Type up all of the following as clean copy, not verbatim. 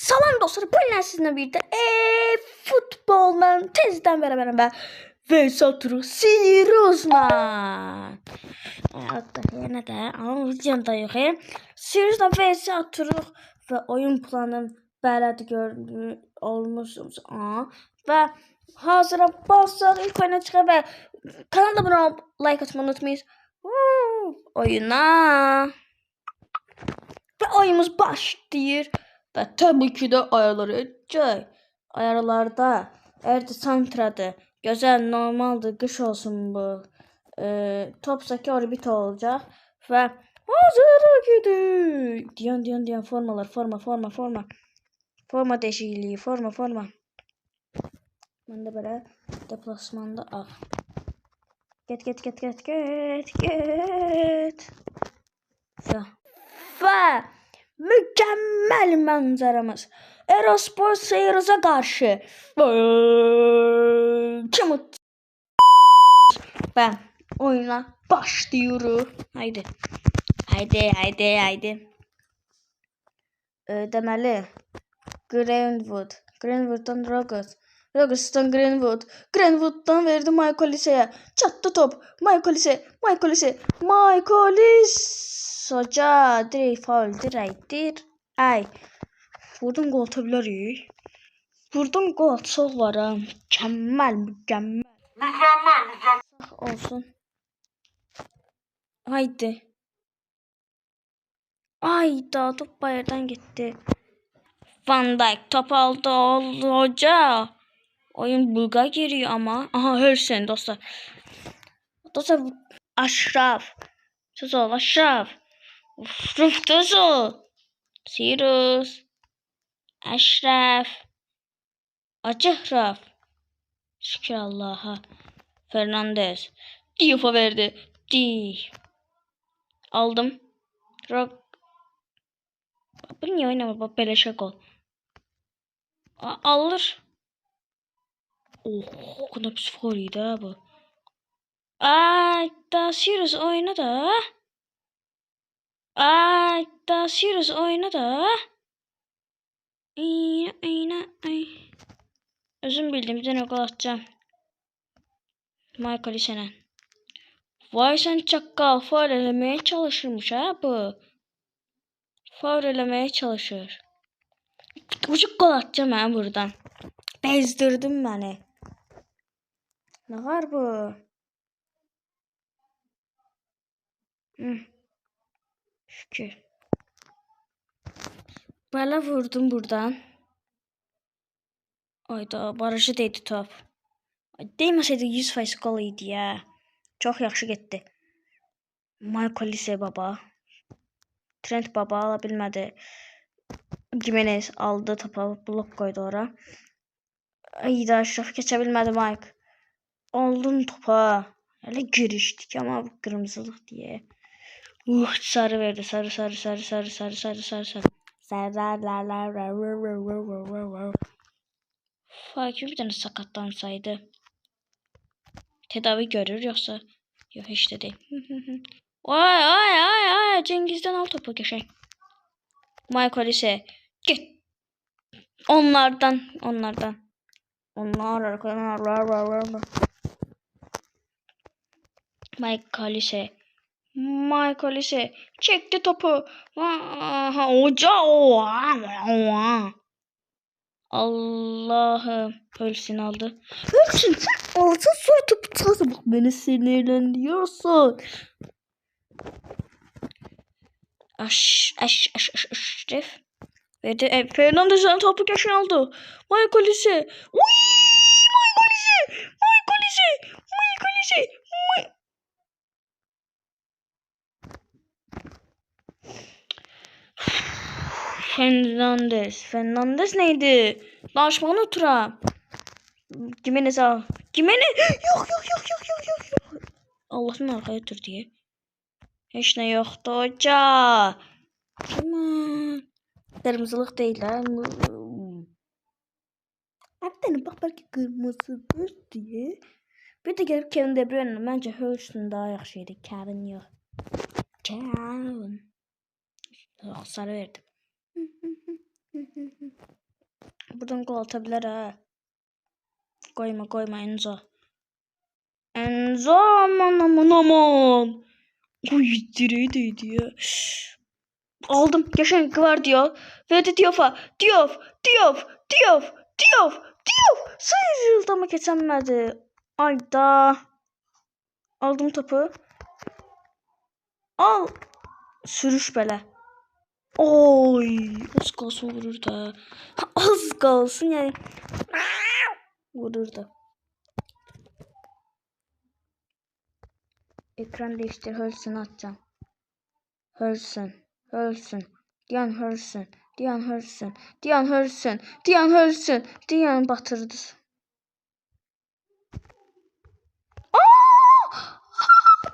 Salam dostlar, bu ilə sizinlə birlikdə futbolla tezdən bərabərəm və satırıq Sirusla. Hatta yenə də ama videomda yox. Sirusla və satırıq və oyun planım belədir gördüyünüz olmuşsunuz. Və hazıra basaq ilk oyuna çıxaq və kanala abunə olub like atmayı unutmayın. Oyuna. Və oyunumuz başlayır. Və tabii ki də ayarları edəcək. Ayarlarda erdi santradı. Gözəl, normaldır, qış olsun bu. Topsaki orbit olacaq. Və hazıra gidik. Diyan formalar, forma. Forma değişikliği, forma. Ben de böyle deplasmanda al. Get. Ve mükemmel manzaramız. Erospor Seyiroz'a karşı. Çamut. Ben oyuna başlıyorum. Haydi. Deməli. Greenwood'dan Rogers'tan Greenwood'dan verdi Michael Olise'ye. Çattı top. Michael Olise. Hoca direkt faul direktir. Ay. Buradan gol atabiliriz. Buradan gol atsak var ha. Mükemmel. Olsun. Haydi. Ayda top bayırdan gitti. Van Dijk top aldı hoca. Oyun buga giriyor ama. Aha Hörsen dostlar. Dostlar Aşraf. Söz ol Aşraf. Söz ol. Sirus. Aşraf. Aşraf. Şükür Allah'a. Fernandes. Diouf'a verdi. Aldım. Bu niye oynama? Bak beleşe gol. Alır. O kadar pis fauliydi ha bu. Da Sirius oyna da. Da Sirius oyna da. Ay. Özüm bildim. Bir tane gol atacağım. Michael Olise'ne. Vay sen çakal. Faul elemeye çalışırmış ha bu. Faul elemeye çalışır. Buçuk gol atacağım ha buradan. Bezdirdim beni. Ne var bu? Şükür. Böyle vurdum buradan. Ayda barajı değdi top. Değmeseydi 100% gol idi ya. Çok yaxşı getdi. Michael Olise baba. Trent baba ala bilmədi. Jimenez aldı topa, blok koydu ora. Ayda Aşraf keçə bilmədi Mike. Aldın topa. Hele girişdik ama bu kırmızılık diye. Sarı verdi. Sarı. Fakir bir tane sakatlansaydı. Tedavi görür yoksa. Yok hiç de değil. Ay. Cengiz'den al topu köşe. Michael Olise. Git. Onlardan. Onlar. Michael Olise çekti topu. Hoca. Allah'ım. Hölsün aldı. Hölsün sen alsın sonra topu tutarsa bak beni sinirlendiriyorsun. Aşref. Verdi. Fernandes'den topu köşe aldı. Michael Olise. Michael Olise. Fernandes neydi? Danışmanı otura. Jimenez al. Jimenez. Yok. Allah'ın arkaya otur diye. Hiç ne yoktu hoca. Aman. Kırmızılık değil ha. Hatta bak belki kırmızıdır diye. Bir de gelip Kevin De Bruyne bence Hurst'un daha yaxşıydı. Kevin yok. Kevin. Sarı verdim. buradan gol atabilir ha. Koyma Enzo. Enzo aman. Uy direğe değdi ya. Aldım. Geçen Gvardiol. Verdi Diouf. Sıyrıldı ama geçemedi. Ayda. Aldım topu. Al. Sürüş böyle. Oy. Az kalsın vururdu. Az kalsın yani. Vururdu. Ekran değiştir. Hölsün atacağım. Hölsün. Diyan Hölsün. Diyan batırdı.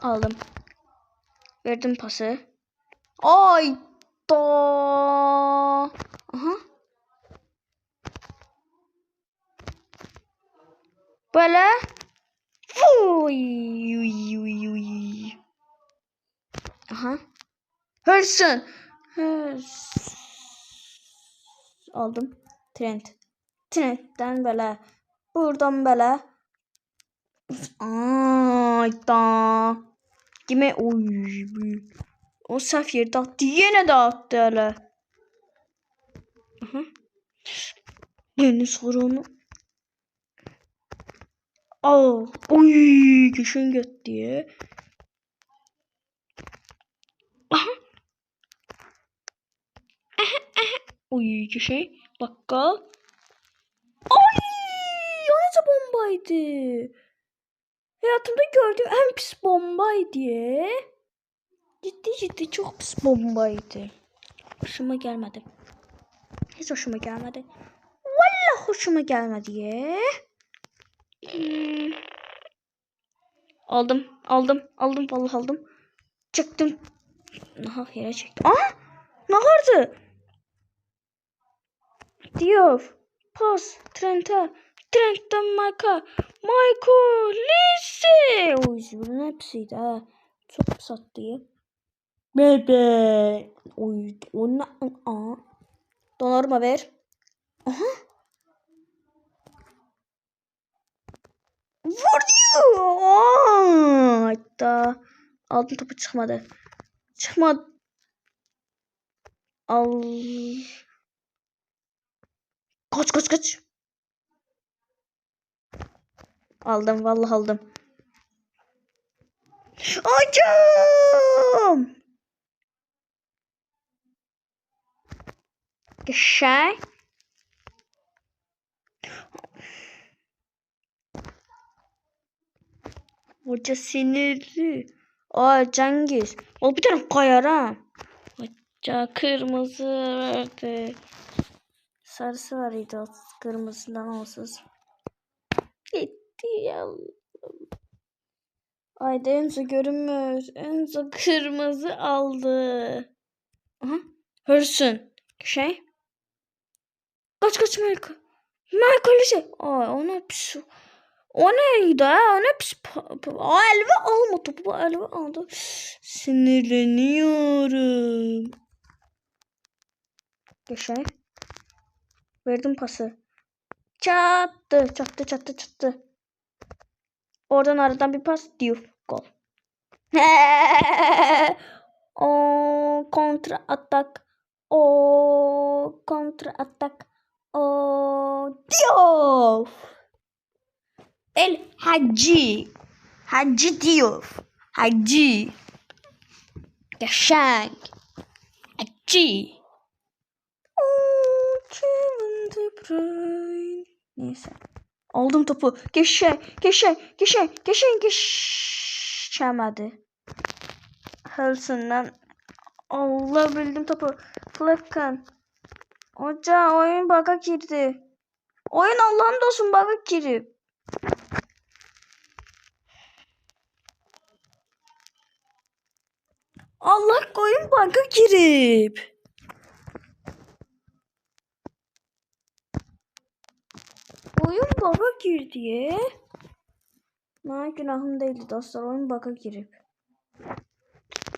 Aldım. Verdim pası. Ay da. Aha. Böyle. Uy. Aha. Hırsın. Aldım. Trend'den böyle. Buradan böyle. Ay da. Kime? Oy. O saf yerde attı. Yine de attı hele. Aha. Yeni soru onu. Al. Oy. Geçen gitti. Aha. Oy şey. Bakkal. Ay. O nasıl bombaydı? Hayatımda gördüğüm en pis bombaydı. Ciddi çok pis bombaydı. Hoşuma gelmedi. Hiç hoşuma gelmedi. Vallahi hoşuma gelmedi ya. Aldım. Vallahi aldım. Çıktım. Aha yere çektim. Aa! Ne vardı? Diouf. Pas. Trent'ten Michael Lise. O bunun hepsiydi ha. Çok pis attı ya. Bebe. Oy. Onu. Aa. Donarıma ver. Aha. Vurdu. Hatta aldım topu çıkmadı. Al. Kaç. Aldım vallahi aldım. Hocam. Şey. Hoca sinirli. Aa Cengiz. O bir tane kayar ha. Hoca kırmızı verdi. Sarısı var idi o kırmızıdan olsuz. Gitti ya. Ayda Enzo görünmüyor. Enzo kırmızı aldı. Aha. Hırsın. Şey. Kaç Michael. Michael şey. Ay ona pis. O neydi ha? O ne pis. O elve alma topu. Elve aldı. Sinirleniyorum. Şey. Verdim pası. Çattı. Oradan aradan bir pas. Diouf. Gol. O kontra atak. O Diouf. El Hacı Diouf. Hacı. Yaşang. Hacı. Kevin De Bruyne. Neyse. Aldım topu. Geçemedi. Hırsından alabildim topu. Flecken. Hoca oyun bug'a girdi. Oyun Allah'ın dostum bug'a girip. Allah oyun bug'a girip. Oyun bug'a girdi. Ne günahım değildi dostlar. Oyun bug'a girip.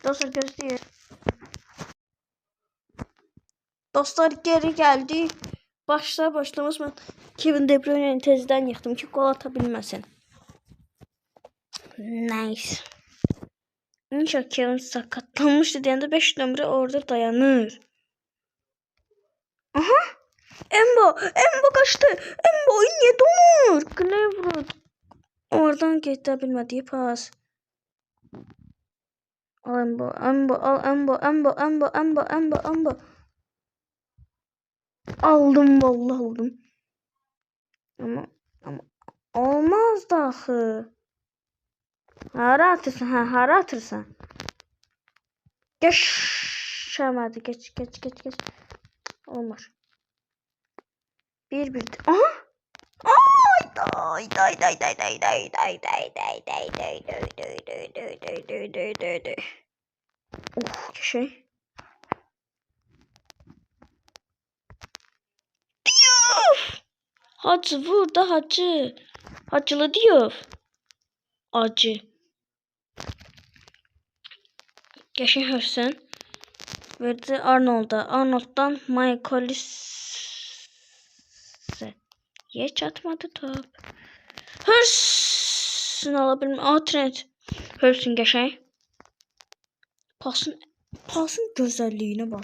Dostlar göstereyim. Dostlar geri geldi. Başlamaz mən Kevin De Bruyne'ni tezdən yıxdım ki, gol ata bilməsin. Nice. İnşallah Kevin sakatlanmıştı deyəndə 5 nömrə orada dayanır. Aha! Embo kaçtı. Embo niye donur? Clever. Oradan gedə bilmədiyi pas. Al Embo. Aldım vallahi aldım. Ama olmaz da axı. Hara atırsan? Geçemedi. Geç. Olmaz. 1-1. Aha! Ay. Şey. Hacı vur da hacı. Hacılı diyor. Acı. Geçen Hörsen verdi Arnold'a. Arnold'dan Michaelis'e. Hiç atmadı top. Hörsen alabilmem. Trent. Hörsen geçen. Pasın güzelliğine bak.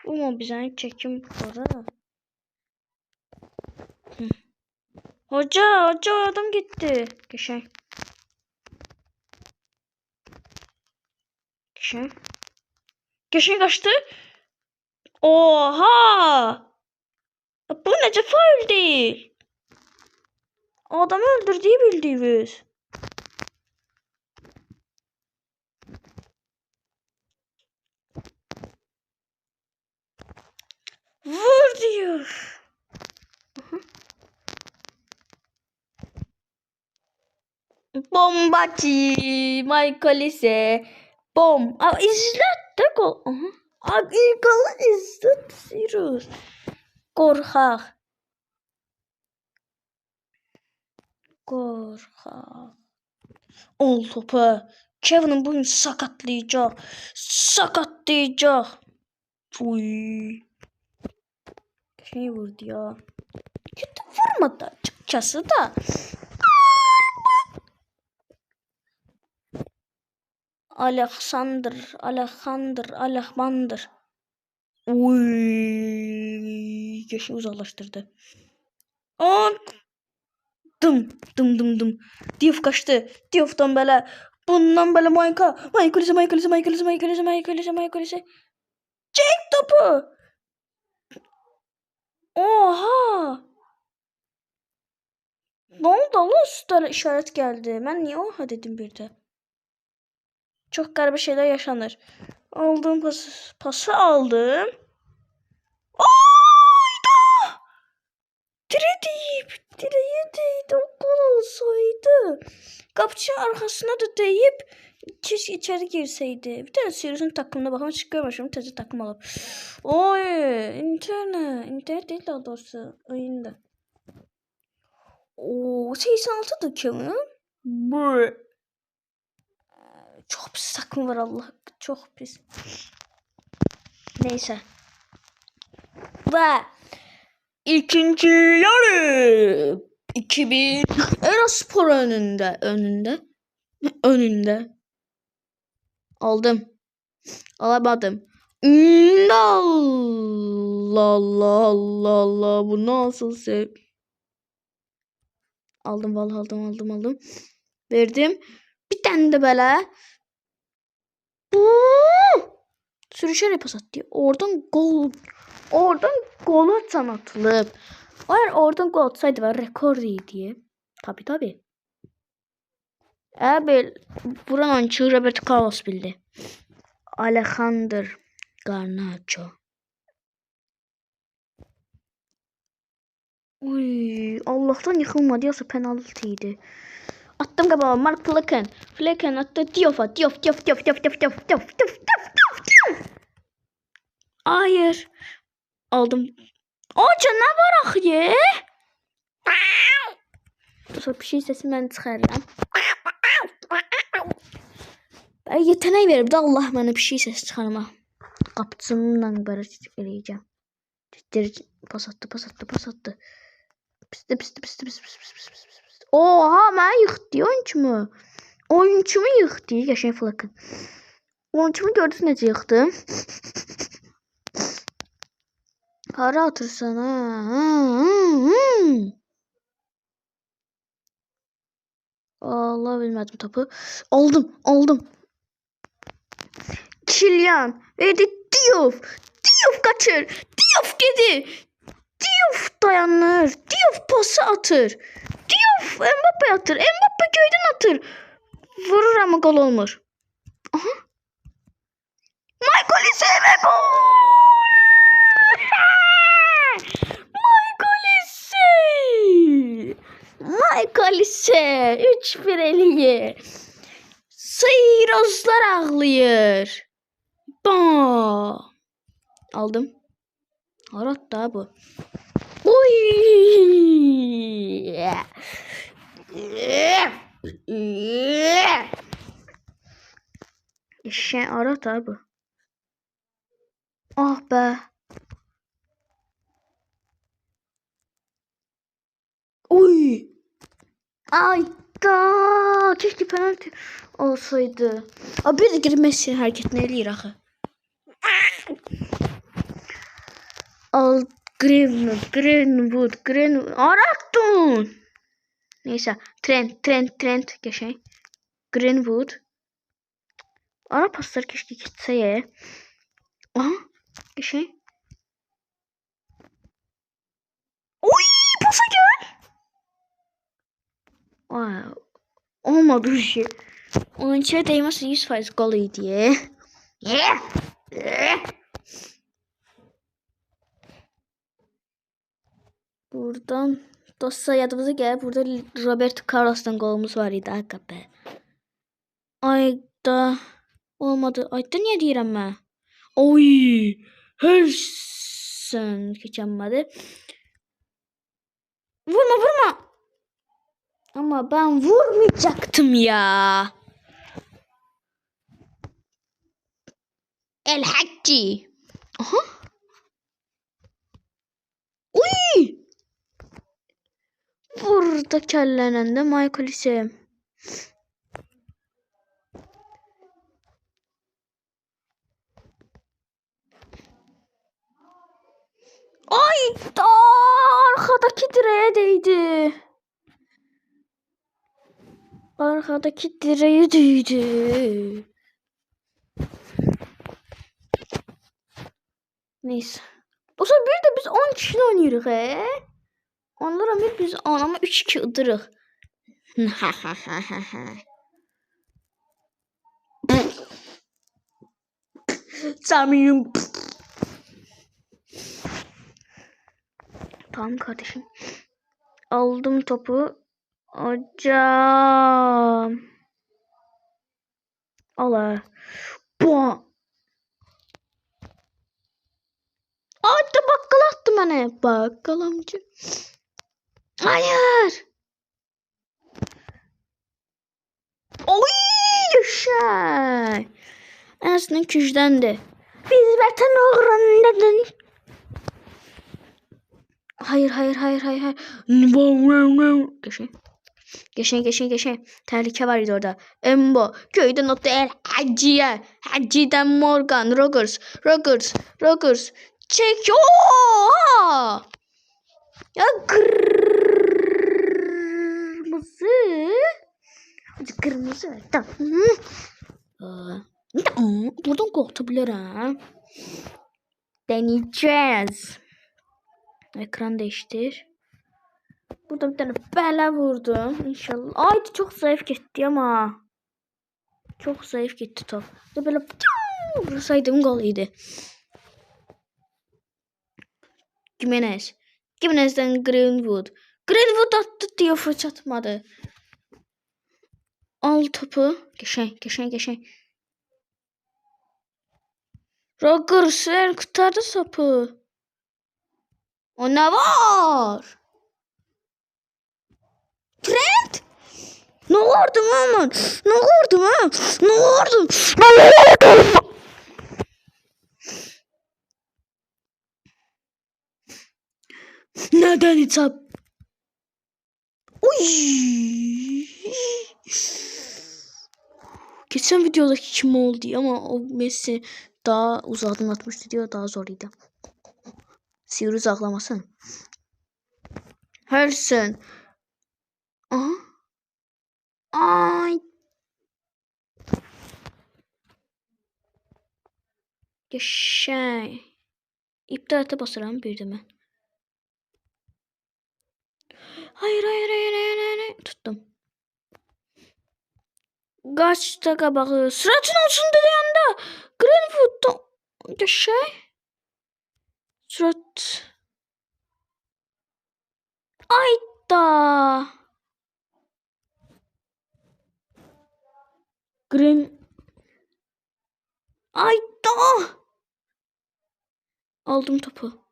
Ama bizden çekim para. Hoca adam gitti. Geçen kaçtı. Oha! Bu nece faul değil. Adamı öldürdüğü bildiğimiz. Vur diyor. Bombacı Michael ise bom. İzlet de gol. Golü izletiyoruz. Korkak. Ol topu. Kevin'in bugün sakatlayacak. Uy. Şey vurdu ya. Kötü vurmadı açıkçası da. Alexander. Uy. Geçi uzaklaştırdı. Dım. Diouf kaçtı. Diouf'tan böyle. Bundan böyle Michaelis'e. Çek topu. Oha. Ne oldu Allah üstüne işaret geldi. Ben niye oha dedim bir de. Çok garip şeyler yaşanır. Aldığım pası aldım. Ayda! Direğe değdi. O gol olsaydı. Kapıcı arkasına da değip keşke içeri girseydi. Bir tane Sirius'un takımına bakın. Hiç görmemişim. Tezli takım alıp. Oy! İnternet değil daha doğrusu. Oyunda. Oo, 86'dı Kevin. Çok pis takım var Allah. Çok pis. Neyse. Ve ikinci yarı 2000 Eraspor önünde. Alamadım. Allah bu nasıl sev? Aldım vallahi aldım. Verdim. Bir tane de böyle. Sürüşerek pas attı. Oradan gol atılıb. Eğer oradan gol atsaydı var rekor diye. Tabii. Abi buranın oyuncusu Roberto Carlos bildi. Alejandro Garnacho. Uy, Allah'tan yıkılmadı yoksa penaltıydı. Attım galiba Mark Flecken attı Diouf'a. Diouf. Hayır. Aldım. O canavar axı. Sonra bir şey sesi ben çıxarıram. Yetenek verib də Allah mənə bir şey ses çıxarma. Qapıcımla bərabər eləyəcəm. Pas attı, pas attı, pas attı. Pisti, pisti, pisti, pisti, pisti, pisti, pisti, pisti. Oha, mən yıxdı oyuncumu. Oyuncumu yıxdı, yaşayın flakın. Oyuncumu gördünüz necə yıxdım? Hara atırsan ha? Allah bilmədim topu. Aldım. Kylian verdi Diouf. Diouf kaçır. Diouf gidi. Diouf dayanır. Diouf pası atır. Diouf Mbappe atır. Mbappe köyden atır. Vurur ama gol olmur. Aha. Michael Olise ve gol. Michael Olise 3-1 eləyir. Seyrozlar ağlayır. Ba. Aldım. Harat da bu. Oy. İşe Harat da bu. Ah be. Oy. Ay da. Keşke penaltı olsaydı. Abi bir de girmesi hareketini eləyir axı. Al Greenwood. Arattın. Neyse. Trent. Geçey. Greenwood. Ara paslar keşke gitse ya. Aha. Geçey. Oy. Pasa gel. Ay. Olmadı bir şey. Onun içine değmezse 100% gol idi. Buradan dostlar yadımıza gel. Burada Roberto Carlos'tan golümüz var idi. Hakikaten. Ayda olmadı. Ayda niye deyirəm mən? Oy! Hırsan keçənmədi. Vurma. Ama ben vurmayacaktım ya. El Hacci. Aha. Uy. Burada kellenen de Michael Olise. Ay da arkadaki direğe değdi. Arkadaki direğe değdi. Neyse. Bu sefer bir de biz 10 kişiyle oynuyoruz he. Onlara bir biz 10 ama 3-2 ıdırıq. Samiyim. Tamam kardeşim. Aldım topu. Hocam. Ala. Bu. Hadi bakkal attı bana. Bakkal amca. Hayır. Oy yaşa. En azından küçdendi. Biz vatan uğrundadır. Hayır. Geçen. Tehlike var idi orada. Embo. Köyden o değil. Hacı'den Morgan. Rogers. Çek. Oha. Ya kırmızı. Tamam. Buradan korkutabilir ha. Deneyeceğiz. Ekran değiştir. Burada bir tane bela vurdum. İnşallah. Ay çok zayıf gitti ama. Çok zayıf gitti top. Böyle vursaydım gol idi. Jimenez'den Greenwood attı diye fırça atmadı. Al topu. Geçen. Rogers kurtardı topu. O ne var? Trent? Ne vurdum aman? Ne vurdum? Neden hitap? Uy. Geçen videodaki kim oldu ama o Messi daha uzaktan atmıştı diyor, daha zoruydu. Sivri uzaklamasın. Harrison. Aha. Ay. Şey. İptalete basıram bir de ben. Hayır. Tuttum. Kaç dakika bakıyor. Sıratın olsun dedi yanda. Greenwood'da şey. Surat. Ayda. Green. Ayda. Aldım topu.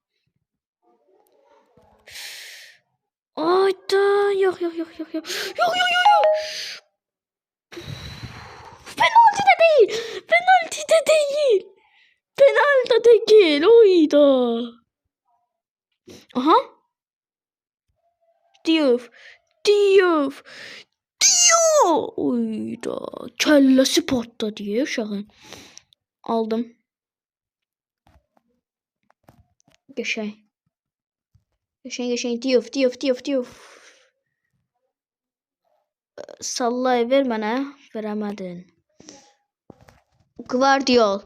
Ayda. Yok. Penaltı da değil. Penaltı da değil. Oyda. Aha. Diouf. Oyda. Kellesi patladı diye uşağın. Aldım. Geçen. Diouf. Sallay ver mənə. Verəmədin. Gvardiol.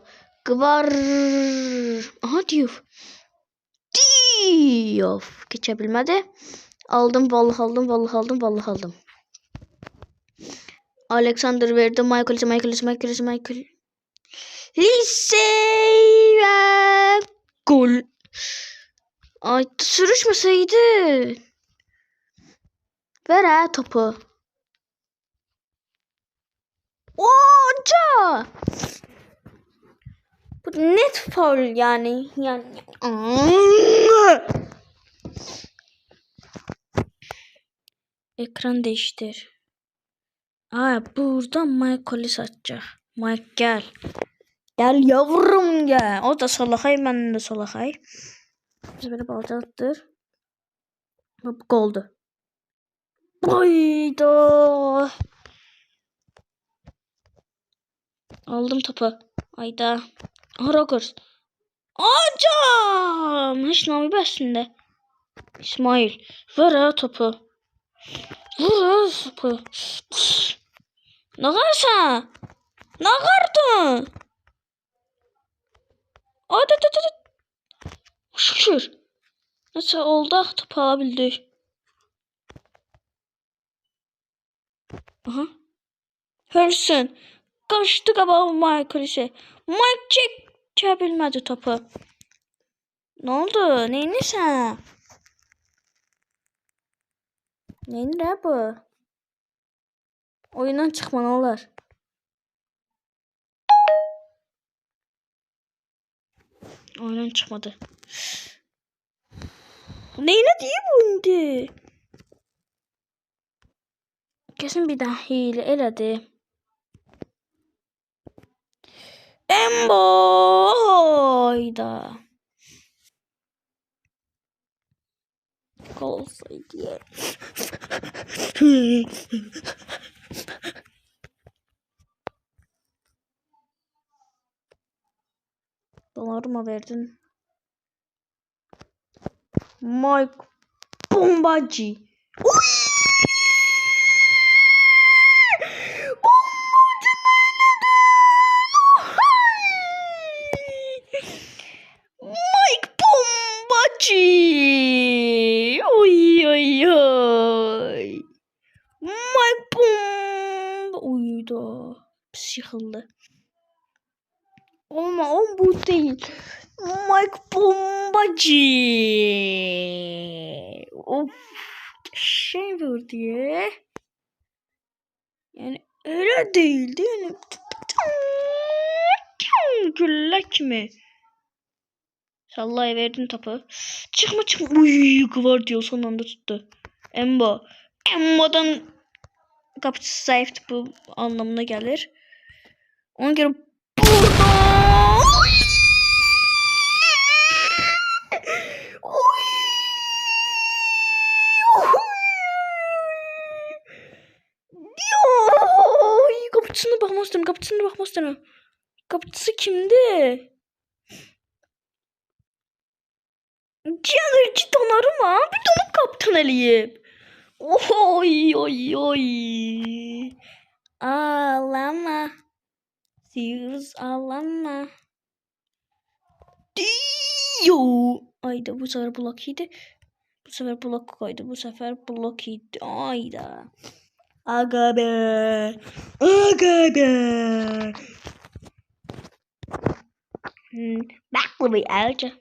Aha Diouf. Geçə bilmədi. Aldım. Alexander verdi. Michael. Lisey ve gol. Ay sürüşmeseydi. Ver ha topu. Hoca. Bu net faul yani. Ekran değiştir. Burada Michael'i satacak. Mike gel. Gel yavrum gel. O da Salah'ay, ben de Salah'ay. Biz böyle balcattır. Bu goldu. Hayda. Aldım topu. Hayda. Rogers. Hocam. Hiç namı besinde. İsmail. Ver ha topu. Ne karsa? Ne kardın? Hadi. Şükür. Nasıl oldu? Topu alabildik. Aha. Hırsın. Kaçtı kabağı Michael'e. Mike çekebilmedi topu. Ne oldu? Neyini sen? Neyini bu? Oyundan çıkmalılar. Oyundan çıkmadı. Neyine diye bu indi? Kesin bir daha hile elədi. Emboyda. Gol olsaydı ya. Dolarıma verdin. Mike Bombacı. Mike Bombacı. Oy. Mike Bomb. Uyudu. Sıkıldı. Ama o bu değil. Mike Bombacı. Of. Şey vurdu ya. Yani öyle değildi. Yani güllek mi? Sallaya verdin topu. Çıkma. Uy, Gvardiol son anda tuttu. Embo'dan kapıcısı zayıftı, bu anlamına gelir. Ona göre burada. istiyorum. Kapısına bakmak istiyorum. Kapısı kimdi? Canır cidden mı? Bir de onu kaptan eleyip. Oy oy oy. Ağlama. Sears ağlama. Diyo. Ayda bu sefer blok yedi. Bu sefer blok koydu. Bu sefer blok yedi. Ayda. Aga be. Aga be. Baklı bir elce.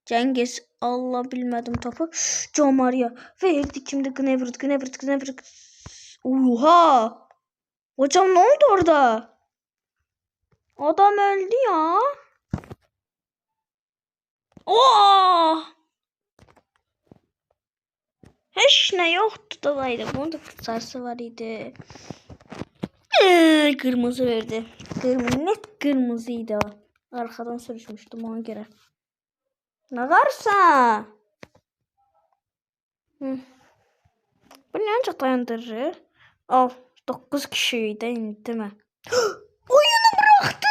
Cengiz Allah bilmedim topu. Joe Maria verdi kimdi Gnevert. Oha. Hocam ne oldu orada? Adam öldü ya. Oh. Hiç ne yoktu da vardı. Bunun da fırsatı var idi. Kırmızı verdi. Net kırmızıydı o. Arkadan sürüşmüştüm ona göre. Ne varsa. Bu ne ancak dayandırır? Al 9 kişiydi değil mi? Oyunu bıraktı.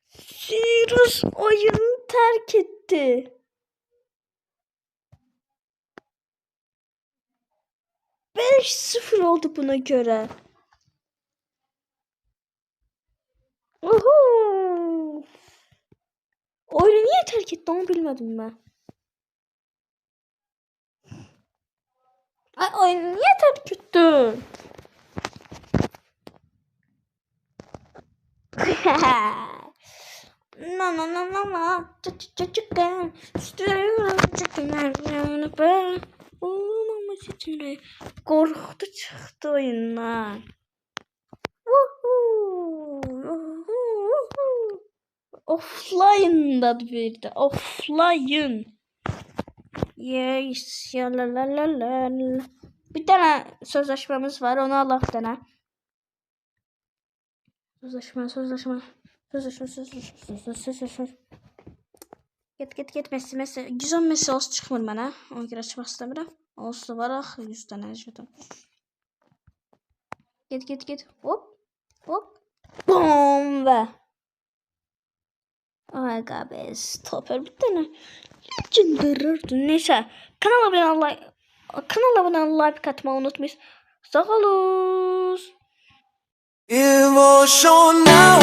Sirius oyunu terk etti. Beş 0 oldu buna göre. Uhu. Oyunu niye terk etti onu bilmedim ben. Ay oyunu niye terk etti? No. Çıkın. Korktu çıktı oyundan. Offline da verdi. Offline. Yes. Ya la. Bir tane sözleşmemiz var. Onu Allah dene. Sözleşme. Get Messi. 110 Messi olsun çıkmır mənə. Ona görə açmaq istəmirəm. Olsun var axı 100 dənə jeton. Get. Hop. Bom və. Aga be stopper bir tane. Legendarırdı. Neyse. Kanala abone ol, like atmayı unutmayın. Sağ olun. Emotional,